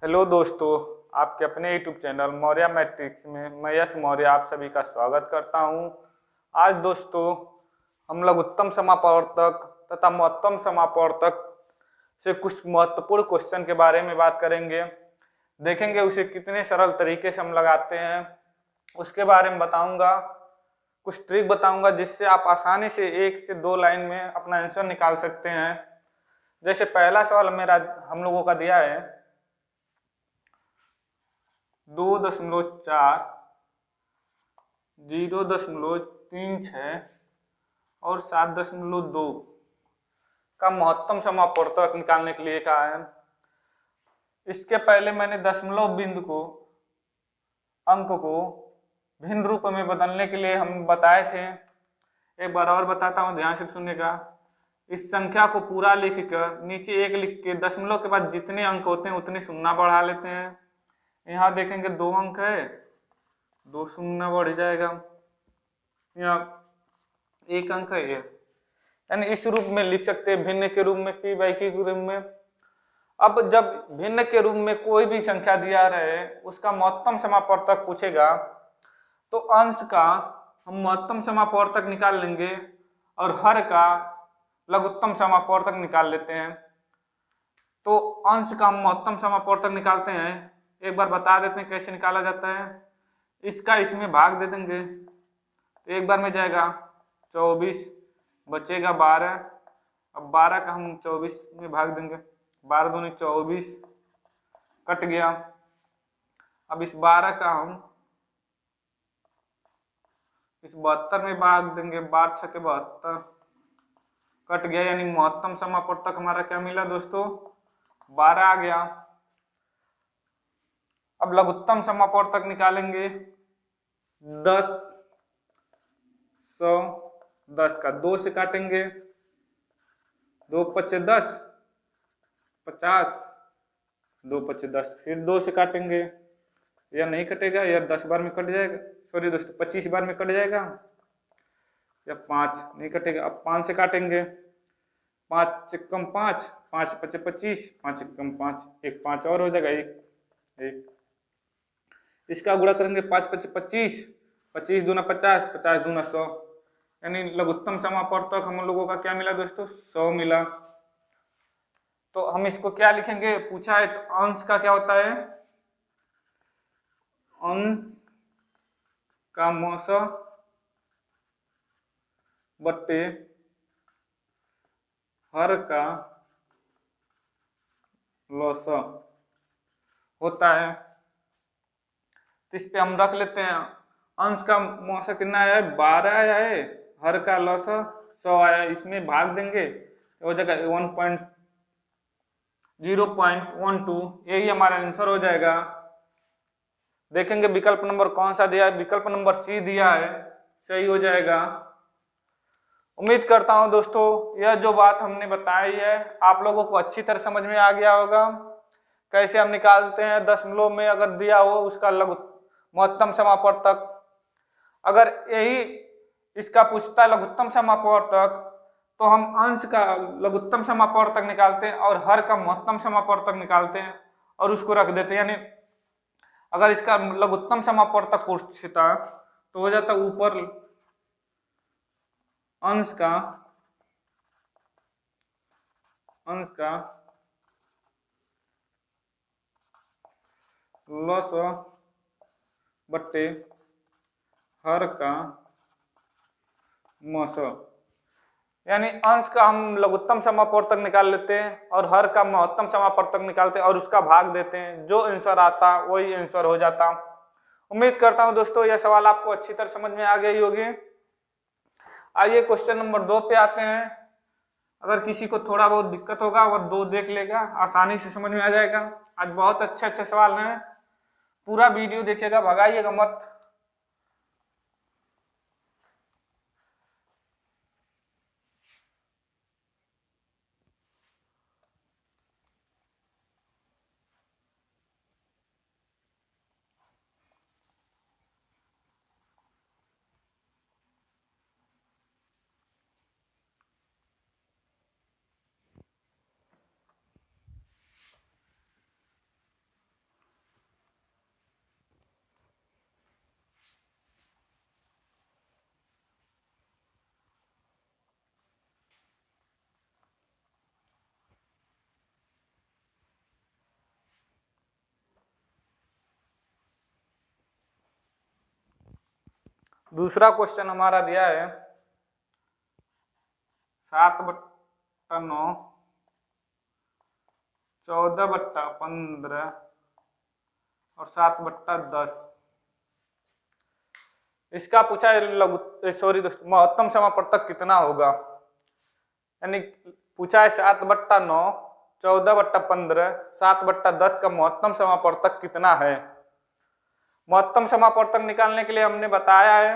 Hello दोस्तों, आपके अपने यूट्यूब चैनल मौर्य मैट्रिक्स में मैं यश मौर्य आप सभी का स्वागत करता हूं। आज दोस्तों हम लोग उत्तम समापवर्तक तथा महत्तम समापवर्तक से कुछ महत्वपूर्ण क्वेश्चन के बारे में बात करेंगे। देखेंगे उसे कितने सरल तरीके से हम लगाते हैं, उसके बारे में बताऊंगा। कुछ ट्रिक बताऊंगा जिससे आप आसानी से 1 से 2 लाइन में अपना आंसर निकाल सकते हैं। जैसे पहला सवाल मेरा हम लोगों का दिया है 2.4, 0.36 और 7.2 का महत्तम समापवर्तक निकालने के लिए कहा है। इसके पहले मैंने दशमलव बिंदु को अंक को भिन्न रूप में बदलने के लिए हम बताए थे। एक बार और बताता हूं, ध्यान से सुनिएगा। इस संख्या को पूरा लिखकर नीचे 1 लिख के दशमलव के बाद जितने अंक होते हैं उतने शून्य बढ़ा लेते हैं। यहाँ देखेंगे 2 अंक है, 2 शून्य बढ़ जाएगा। यहाँ 1 अंक है ये, यानी इस रूप में लिख सकते हैं, भिन्न के रूप में, पी बाई क्यू के रूप में। अब जब भिन्न के रूप में कोई भी संख्या दिया रहे उसका महत्तम समापवर्तक पूछेगा तो अंश का हम महत्तम समापवर्तक निकाल लेंगे और हर का लघुत्तम समापवर्तक निकाल लेते हैं। तो अंश का हम महत्तम समापवर्तक निकालते हैं। एक बार बता देते हैं कैसे निकाला जाता है। इसका इसमें भाग दे देंगे तो एक बार में जाएगा 24, बचेगा 12। अब 12 का हम 24 में भाग देंगे, 12 दूनी 24, कट गया। अब इस 12 का हम इस 72 में भाग देंगे, 12 छके 72, कट गया। यानी महत्तम समापवर्तक हमारा क्या मिला दोस्तों? 12 आ गया। अब लघुत्तम समापवर्तक निकालेंगे। 10, 100, 10 का 2 से काटेंगे, 2 पचे 10, 50, 2 पचे 10, फिर 2 से काटेंगे। यह नहीं कटेगा, यह 10 बार में कट जाएगा, सॉरी दोस्तों 25 बार में कट जाएगा। या 5 नहीं कटेगा। अब 5 से काटेंगे, 5 चिक्कम 5, 5 पचे 25, 5 चिक्कम 5, एक 5 और हो जाएगा, एक। इसका गुणा करेंगे, 5 पचे 25, 25 दूना 50, 50 दूना 100, यानी लघुत्तम समापवर्तक हम लोगों का क्या मिला दोस्तों? 100 मिला। तो हम इसको क्या लिखेंगे? पूछा है तो अंश का क्या होता है? अंश का मौसा बट्टे हर का लौसा होता है। तो इस पे हम रख लेते हैं। अंश का मौसा कितना है? 12 आया है, हर का लौसा 100 आया। इसमें भाग देंगे तो हो जाएगा 0.12, यही हमारा आंसर हो जाएगा। देखेंगे विकल्प नंबर कौन सा दिया है। विकल्प नंबर सी दिया है, सही हो जाएगा। उम्मीद करता हूं दोस्तों यह जो बात हमने बताई है आप लोगों को अच्छी तरह समझ में आ गया होगा। कैसे हम निकालते हैं दशमलव में अगर दिया हो उसका लघु महत्तम समापवर्तक। अगर यही इसका पूछता है लघुत्तम समापवर्तक तो हम अंश का लघुत्तम समापवर्तक निकालते हैं और हर का महत्तम समापवर्तक निकालते हैं और उसको रख देते हैं। यानी अगर इसका लघुत्तम समापवर्तक पूछता तो हो जाता ऊपर अंश का लॉस बट्टे हर का मौस, यानी अंश का हम लघुत्तम समापवर्तक निकाल लेते हैं और हर का महत्तम समापवर्तक निकालते हैं और उसका भाग देते हैं। जो आंसर आता वही आंसर हो जाता। उम्मीद करता हूं दोस्तों यह सवाल आपको अच्छी तरह समझ में आ गई होगी। आइए क्वेश्चन नंबर 2 पे आते हैं। अगर किसी को थोड़ा बहुत दिक्कत होगा वह 2 देख लेगा, आसानी से समझ में आ जाएगा। आज बहुत अच्छे अच्छे सवाल हैं, पूरा वीडियो देखिएगा, भगाइएगा मत। दूसरा क्वेश्चन हमारा दिया है 7/9, 14/15 और 7/10। इसका पूछा है दोस्तों महत्तम समापवर्तक कितना होगा। यानी पूछा है 7/9, 14/15, 7/10 का महत्तम समापवर्तक कितना है। महत्तम समापवर्तक निकालने के लिए हमने बताया है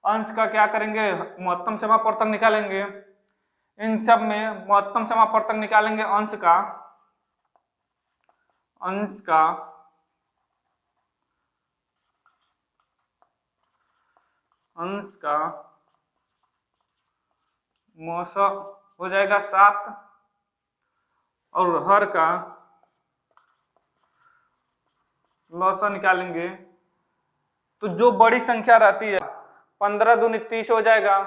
अंश का क्या करेंगे, महत्तम समापवर्तक निकालेंगे। इन सब में महत्तम समापवर्तक निकालेंगे अंश का मौसा हो जाएगा 7 और हर का लौसा निकालेंगे तो जो बड़ी संख्या रहती है 15 दूनी 30 हो जाएगा।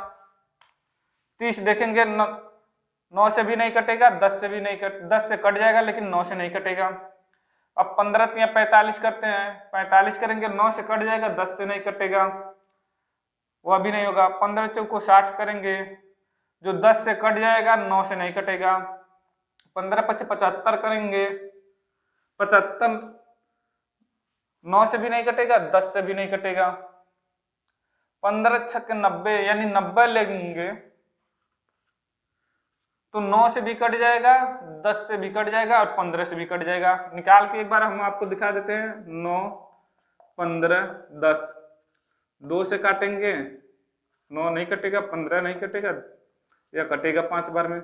30 देखेंगे 9 से भी नहीं कटेगा, 10 से भी नहीं 10 से कट जाएगा लेकिन 9 से नहीं कटेगा। अब 15 तिया 45 करते हैं, 45 करेंगे 9 से कट जाएगा, 10 से नहीं कटेगा, वह भी नहीं होगा। 15 चौको 60 करेंगे जो 10 से कट जाएगा, 9 से नहीं कटेगा। 15 पचे 75 करेंगे, 75 9 से भी नहीं कटेगा, 10 से भी नहीं कटेगा। 15 छक्के 90 यानी 90 लेंगे तो 9 से भी कट जाएगा, 10 से भी कट जाएगा और 15 से भी कट जाएगा। निकाल के एक बार हम आपको दिखा देते हैं। 9, 15, 10, 2 से काटेंगे 9 नहीं कटेगा, 15 नहीं कटेगा या कटेगा 5 बार में।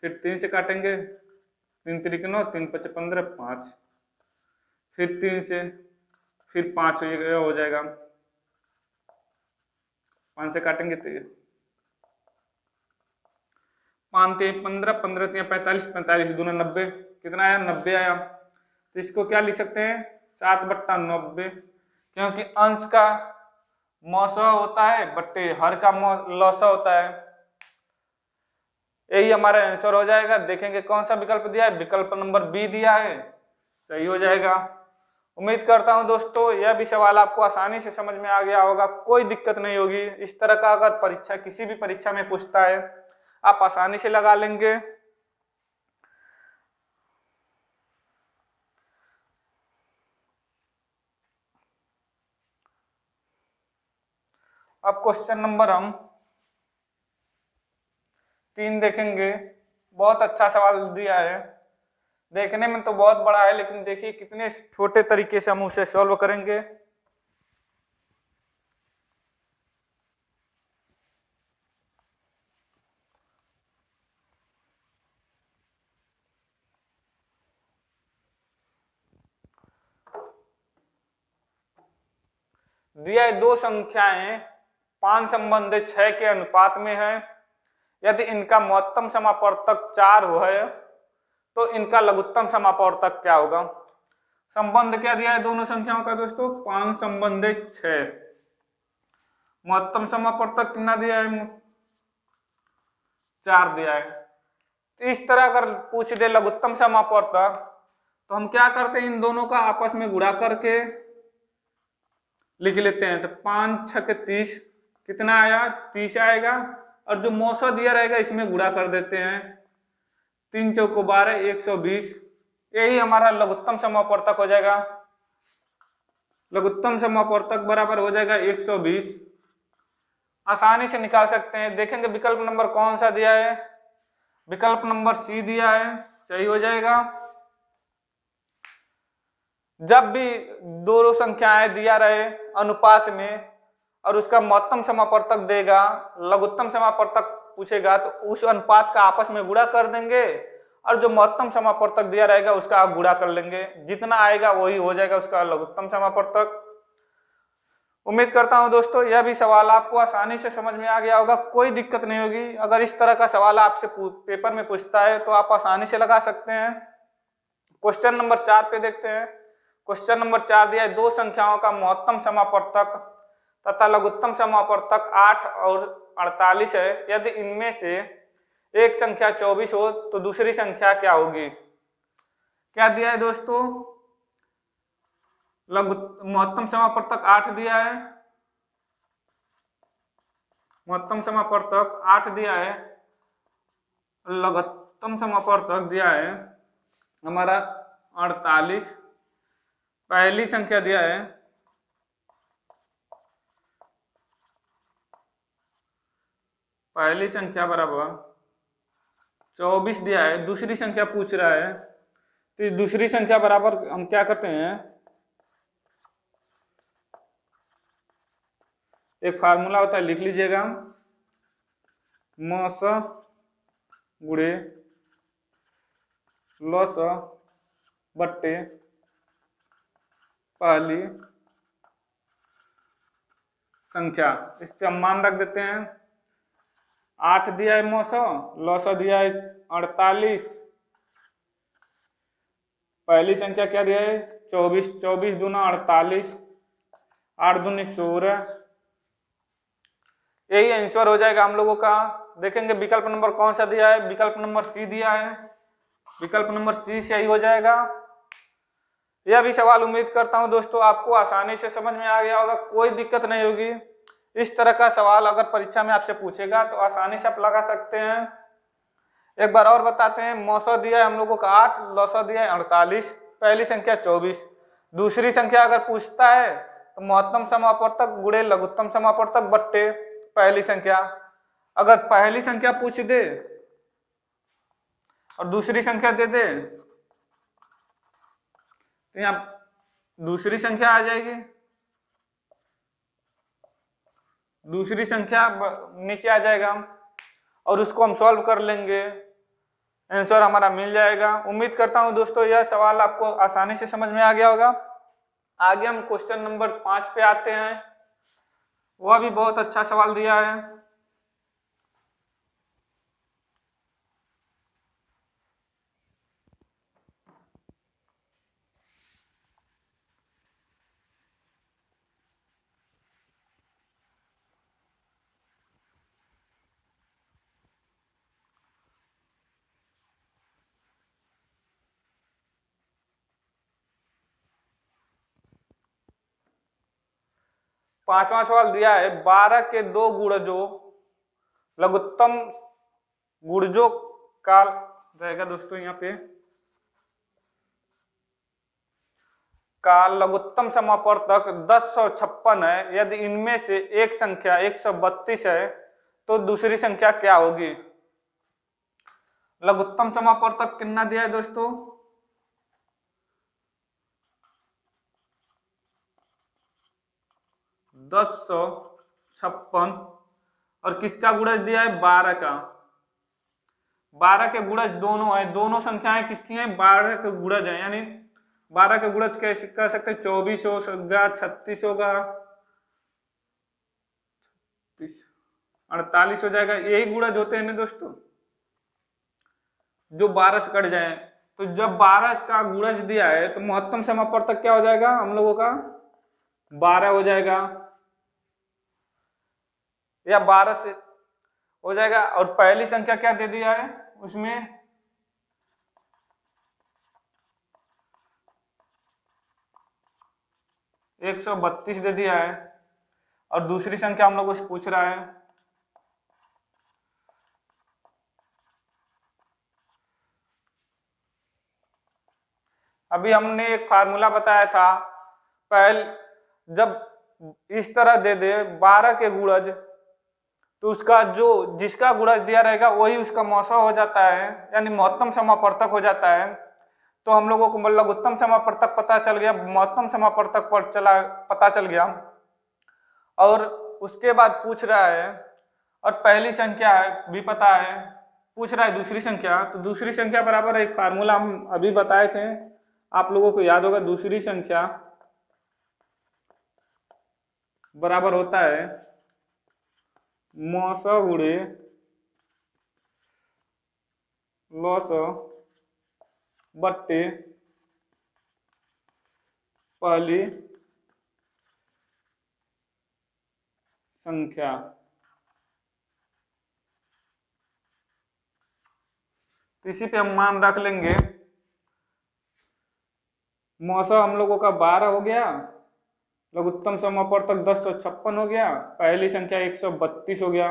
फिर 3 से काटेंगे, 3 त्रिक 9, 3 पचे 15, 5, फिर 3 से, फिर 5 हो जाएगा। 5 से काटेंगे तो 5 3 15, 15 3 45, 45 दूना 90, कितना आया 90 आया। तो इसको क्या लिख सकते हैं 7/90, क्योंकि अंश का मौसा होता है बट्टे हर का लौसा होता है। यही हमारा आंसर हो जाएगा। देखेंगे कौन सा विकल्प दिया है, विकल्प नंबर बी दिया है, सही हो जाएगा। उम्मीद करता हूं दोस्तों यह भी सवाल आपको आसानी से समझ में आ गया होगा, कोई दिक्कत नहीं होगी। इस तरह का अगर परीक्षा किसी भी परीक्षा में पूछता है आप आसानी से लगा लेंगे। अब क्वेश्चन नंबर हम 3 देखेंगे। बहुत अच्छा सवाल दिया है, देखने में तो बहुत बड़ा है लेकिन देखिए कितने छोटे तरीके से हम उसे सॉल्व करेंगे। दिया है दो संख्याएं 5 संबंधित 6 के अनुपात में है। यदि इनका महत्तम समापवर्तक 4 है तो इनका लघुत्तम समापवर्तक क्या होगा। संबंध क्या दिया है दोनों संख्याओं का दोस्तों, 5 संबंधित 6। महत्तम समापवर्तक कितना दिया है 4 दिया है। तो इस तरह अगर पूछ दे लघुत्तम समापवर्तक तो हम क्या करते हैं, इन दोनों का आपस में गुणा करके लिख लेते हैं। तो 5 6 के 30, कितना आया 30 आएगा, और जो मौसा दिया रहेगा इसमें गुणा कर देते हैं। 3 चौको 12, 120, यही हमारा लघुत्तम समापवर्तक हो जाएगा। लघुत्तम समापवर्तक बराबर हो जाएगा 120। आसानी से निकाल सकते हैं। देखेंगे विकल्प नंबर कौन सा दिया है, विकल्प नंबर सी दिया है, सही हो जाएगा। जब भी दो संख्याएं दिया रहे अनुपात में और उसका महत्तम समापवर्तक देगा, लघुत्तम समापवर्तक पूछेगा तो उस अनुपात का आपस में गुणा कर देंगे और जो महत्तम समापवर्तक दिया रहेगा उसका आप गुणा कर लेंगे, जितना आएगा वही हो जाएगा उसका लघुत्तम समापवर्तक। उम्मीद करता हूं दोस्तों यह भी सवाल आपको आसानी से समझ में आ गया होगा, कोई दिक्कत नहीं होगी। अगर इस तरह का सवाल आपसे पेपर में पूछता है तो आप आसानी से लगा सकते हैं। क्वेश्चन नंबर 4 पे देखते हैं। क्वेश्चन नंबर 4 दिया है दो संख्याओं का महत्तम समापवर्तक तथा लघुत्तम समापवर्तक 8 और 48 है। यदि इनमें से एक संख्या 24 हो तो दूसरी संख्या क्या होगी। क्या दिया है दोस्तों, महत्तम समापवर्तक 8 दिया है महत्तम समापवर्तक 8 दिया है, लघुत्तम समापवर्तक दिया है हमारा 48, पहली संख्या दिया है पहली संख्या बराबर 24 दिया है, दूसरी संख्या पूछ रहा है, तो दूसरी संख्या बराबर हम क्या करते हैं, एक फार्मूला होता है, लिख लीजिएगा, मस गुणे लस बट्टे पहली संख्या। इस पे हम मान रख देते हैं, 8 दिया है मौसौ, लौसौ दिया है 48, पहली संख्या क्या दिया है 24, 24 दूना 48, 8 दूनी 16, यही आंसर हो जाएगा हम लोगों का। देखेंगे विकल्प नंबर कौन सा दिया है, विकल्प नंबर सी दिया है, विकल्प नंबर सी सही हो जाएगा। यह भी सवाल उम्मीद करता हूं दोस्तों आपको आसानी से समझ में आ गया होगा, कोई दिक्कत नहीं होगी। इस तरह का सवाल अगर परीक्षा में आपसे पूछेगा तो आसानी से आप लगा सकते हैं। एक बार और बताते हैं, मौसौ दिया है हम लोगों का 8, लौसौ दिया है 48, पहली संख्या 24, दूसरी संख्या अगर पूछता है तो महत्तम समापवर्तक गुणे लघुत्तम समापवर्तक बट्टे पहली संख्या। अगर पहली संख्या पूछ दे और दूसरी संख्या दे दे तो यहाँ दूसरी संख्या आ जाएगी, दूसरी संख्या नीचे आ जाएगा और उसको हम सॉल्व कर लेंगे, आंसर हमारा मिल जाएगा। उम्मीद करता हूं दोस्तों यह सवाल आपको आसानी से समझ में आ गया होगा। आगे हम क्वेश्चन नंबर 5 पे आते हैं, वह भी बहुत अच्छा सवाल दिया है। पांचवा सवाल दिया है 12 के दो गुणजों लघुत्तम गुणजों का रहेगा दोस्तों, यहाँ पे का लघुत्तम समापवर्तक 1056 है, यदि इनमें से एक संख्या 132 है तो दूसरी संख्या क्या होगी। लघुत्तम समापवर्तक कितना दिया है दोस्तों, 1056 और किसका गुणज दिया है 12 का। 12 के गुणज दोनों है, दोनों संख्याएं किसकी हैं 12 के गुणज है, यानी 12 के गुणज कैसे कह सकते हैं 24 होगा, 36 होगा, 48 हो जाएगा, यही गुणज होते हैं ना दोस्तों जो 12 से कट जाए। तो जब 12 का गुणज दिया है तो महत्तम समापवर्तक क्या हो जाएगा हम लोगों का 12 हो जाएगा, या 12 से हो जाएगा। और पहली संख्या क्या दे दिया है उसमें 132 दे दिया है, और दूसरी संख्या हम लोग से पूछ रहा है अभी हमने एक फार्मूला बताया था, जब इस तरह दे दे 12 के गुणज तो उसका जो जिसका गुणज दिया रहेगा वही उसका मौसा हो जाता है, यानी महत्तम समापवर्तक हो जाता है। तो हम लोगों को लघुत्तम समापवर्तक पता चल गया, महत्तम समापवर्तक पर पता चल गया, और उसके बाद पूछ रहा है और पहली संख्या है भी पता है, पूछ रहा है दूसरी संख्या, तो दूसरी संख्या बराबर एक फार्मूला हम अभी बताए थे, आप लोगों को याद होगा, दूसरी संख्या बराबर होता है मौसौ गुणे लौसौ बट्टे पहली संख्या। इसी पे हम मान रख लेंगे, मौसौ हम लोगों का 12 हो गया, लघुत्तम समापवर्तक 1056 हो गया, पहली संख्या 132 हो गया।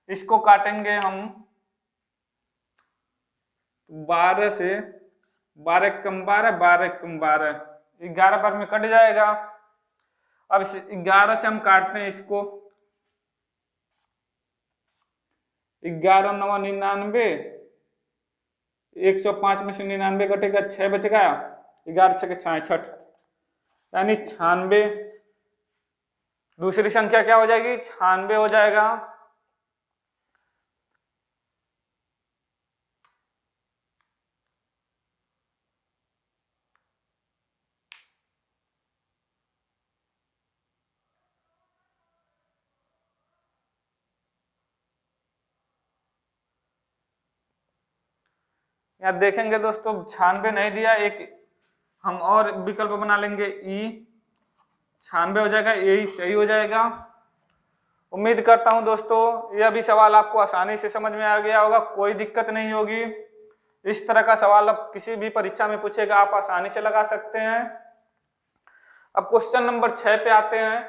इसको काटेंगे हम 12 से, 12 कम 12, 12 कम 12, 11 बार में कट जाएगा। अब इस 11 से हम काटते हैं इसको, 11 9 99, 105 में से 99 कटेगा, 6 बचेगा, 11 6 66, यानी 96। दूसरी संख्या क्या हो जाएगी, 96 हो जाएगा। यहाँ देखेंगे दोस्तों 96 नहीं दिया, एक हम और विकल्प बना लेंगे, ई 96 हो जाएगा, यही सही हो जाएगा। उम्मीद करता हूं दोस्तों यह भी सवाल आपको आसानी से समझ में आ गया होगा, कोई दिक्कत नहीं होगी। इस तरह का सवाल अब किसी भी परीक्षा में पूछेगा, आप आसानी से लगा सकते हैं। अब क्वेश्चन नंबर 6 पे आते हैं,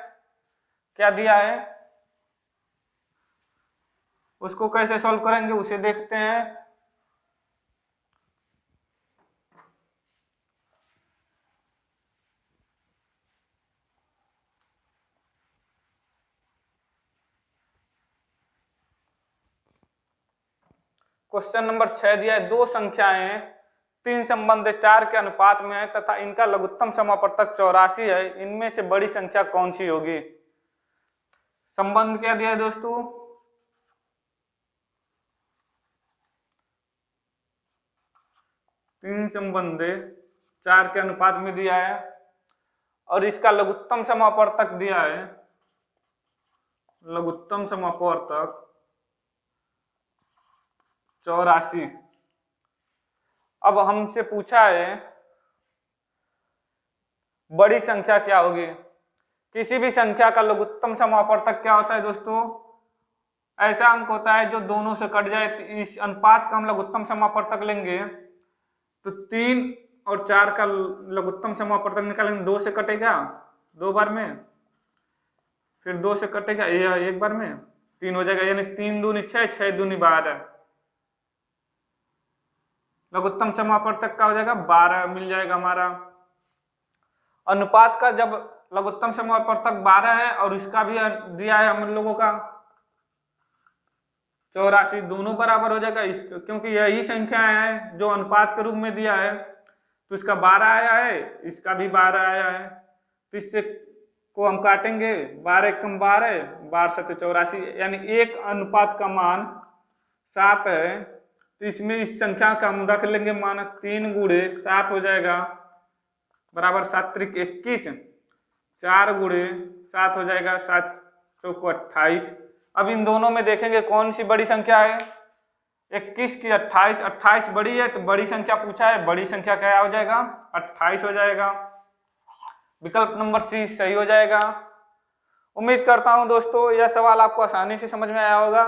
क्या दिया है उसको कैसे सॉल्व करेंगे उसे देखते हैं। क्वेश्चन नंबर 6 दिया है, दो संख्याएं 3 संबंध 4 के अनुपात में है तथा इनका लघुत्तम समापवर्तक 84 है, इनमें से बड़ी संख्या कौन सी होगी। संबंध क्या दिया है दोस्तों, तीन संबंध 4 के अनुपात में दिया है और इसका लघुत्तम समापवर्तक दिया है, लघुत्तम समापवर्तक 84। अब हमसे पूछा है बड़ी संख्या क्या होगी। किसी भी संख्या का लघुत्तम समापवर्तक क्या होता है दोस्तों, ऐसा अंक होता है जो दोनों से कट जाए। इस अनुपात का हम लघुत्तम समापवर्तक लेंगे तो 3 और 4 का लघुत्तम समापवर्तक निकालेंगे, 2 से कटेगा 2 बार में, फिर 2 से कटेगा एक बार में, 3 हो जाएगा, यानी 3 दूनी 6, 6 दूनी 12, लघुत्तम समापवर्तक का हो जाएगा 12 मिल जाएगा हमारा। अनुपात का जब लघुत्तम समापवर्तक 12 है और इसका भी दिया है हम लोगों का 84, दोनों बराबर हो जाएगा। क्योंकि यही संख्या है जो अनुपात के रूप में दिया है, तो इसका 12 आया है, इसका भी 12 आया है, तो इससे को हम काटेंगे, 12 कम 12, 12 7 84, यानी एक अनुपात का मान 7 है, तो इसमें इस संख्या का हम रख लेंगे मान 3 गुणे 7 हो जाएगा बराबर 7 त्रिक 21, 4 गुणे 7 हो जाएगा 7 चौक 28। अब इन दोनों में देखेंगे कौन सी बड़ी संख्या है, 21 की 28, 28 बड़ी है तो बड़ी संख्या पूछा है, बड़ी संख्या क्या हो जाएगा 28 हो जाएगा। विकल्प नंबर सी सही हो जाएगा। उम्मीद करता हूं दोस्तों यह सवाल आपको आसानी से समझ में आया होगा।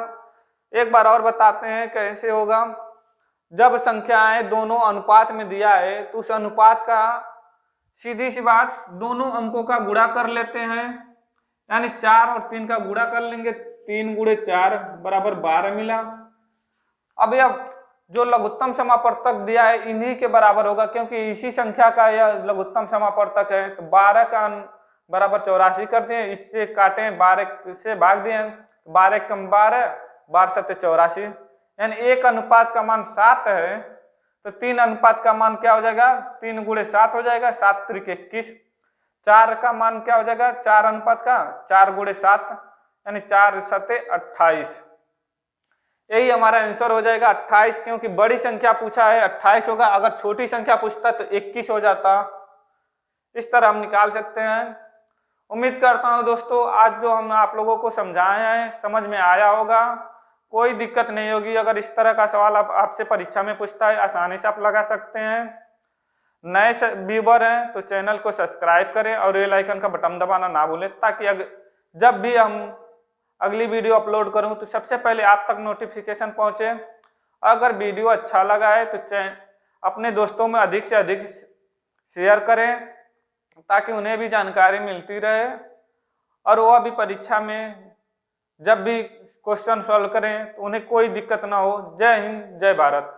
एक बार और बताते हैं कैसे होगा। जब संख्याएं दोनों अनुपात में दिया है तो उस अनुपात का सीधी सी बात दोनों अंकों का गुणा कर लेते हैं, यानी 4 और 3 का गुणा कर लेंगे, 3 गुणे 4 बराबर 12 मिला। अब यह जो लघुत्तम समापवर्तक दिया है इन्हीं के बराबर होगा, क्योंकि इसी संख्या का यह लघुत्तम समापवर्तक है। तो 12 का बराबर 84 करते हैं, इससे काटे 12 से भाग दिए, 12 कम 12, 12 7 84, यानी एक अनुपात का मान 7 है तो 3 अनुपात का मान क्या हो जाएगा, 3 गुणे 7 हो जाएगा, 7 त्रिक 21। 4 का मान क्या हो जाएगा, 4 अनुपात का 4 गुणे 7, यानी 4 7 28। यही हमारा आंसर हो जाएगा 28, क्योंकि बड़ी संख्या पूछा है 28 होगा, अगर छोटी संख्या पूछता तो 21 हो जाता। इस तरह हम निकाल सकते हैं। उम्मीद करता हूं दोस्तों आज जो हम आप लोगों को समझाए हैं समझ में आया होगा, कोई दिक्कत नहीं होगी। अगर इस तरह का सवाल आपसे परीक्षा में पूछता है आसानी से आप लगा सकते हैं। नए व्यूअर हैं तो चैनल को सब्सक्राइब करें और बेल आइकन का बटन दबाना ना भूलें, ताकि जब भी हम अगली वीडियो अपलोड करूं तो सबसे पहले आप तक नोटिफिकेशन पहुंचे। अगर वीडियो अच्छा लगा है तो अपने दोस्तों में अधिक से अधिक शेयर करें ताकि उन्हें भी जानकारी मिलती रहे और वह भी परीक्षा में जब भी क्वेश्चन सॉल्व करें तो उन्हें कोई दिक्कत ना हो। जय हिंद, जय भारत।